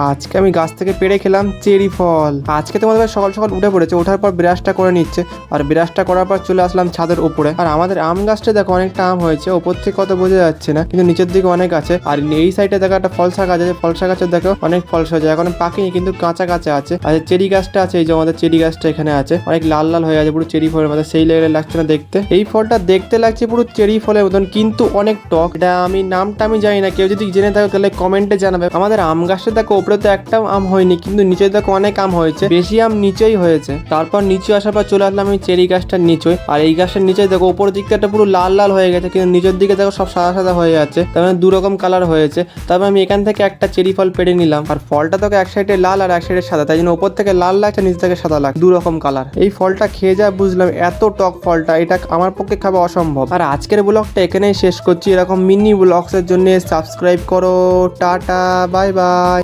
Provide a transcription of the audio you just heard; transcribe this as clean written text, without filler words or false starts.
আজকে আমি গাছ থেকে পেড়ে খেলাম চেরি ফল। আজকে তোমাদের ভাই সকাল সকাল উঠে পড়েছে, ওঠার পর ব্রাশটা করে নিচ্ছে, আর ব্রাশটা করার পর চলে আসলাম ছাদের উপরে। আর আমাদের আম গাছটা দেখো অনেকটা আম হয়েছে, ওপর থেকে কত বোঝা যাচ্ছে না, কিন্তু নিচের দিকে অনেক আছে। আর এই সাইডে দেখো একটা ফলসা গাছ আছে, ফলসা গাছে দেখো অনেক ফল হয়েছে, এখন পাকেনি কিন্তু কাঁচা কাঁচা আছে। আর চেরি গাছটা আছে, এই যে আমাদের চেরি গাছটা এখানে আছে, অনেক লাল লাল হয়ে আছে পুরো চেরি ফলের মতো, সেই লেভেলে লাগছে না দেখতে। এই ফলটা দেখতে লাগছে পুরো চেরি ফলের মতন, কিন্তু অনেক টক। এটা নামটা আমি জানি না, কেউ যদি জেনে থাকো তাহলে কমেন্টে জানাবে। আমাদের আম গাছটা দেখো উপরে তো একটাও আম হয়নি, কিন্তু নিচে দেখো অনেক আম হয়েছে, বেশি আম নিচেই হয়েছে। তারপর নিচে আসার পর চলে আসলাম আমি চেরি গাছটার নিচে। আর এই গাছটার নিচে দেখো উপরের দিকটা একটা পুরো লাল লাল হয়ে গেছে, কিন্তু নিচের দিকে দেখো সব সাদা সাদা হয়ে যাচ্ছে, তার মানে দু রকম কালার হয়েছে। তারপর আমি এখান থেকে একটা চেরি ফল পেড়ে নিলাম। আর ফলটা তোকে এক সাইডে লাল আর এক সাইডে সাদা, তাই জন্য উপর থেকে লাল লাগছে, নিচ থেকে সাদা লাগছে, দু রকম কালার। এই ফলটা খেয়ে যা বুঝলাম এত টক ফলটা, এটা আমার পক্ষে খাওয়া অসম্ভব। আর আজকের ব্লগটা এখানেই শেষ করছি। এরকম মিনি ব্লগসের জন্য সাবস্ক্রাইব করো। Tata, bye bye.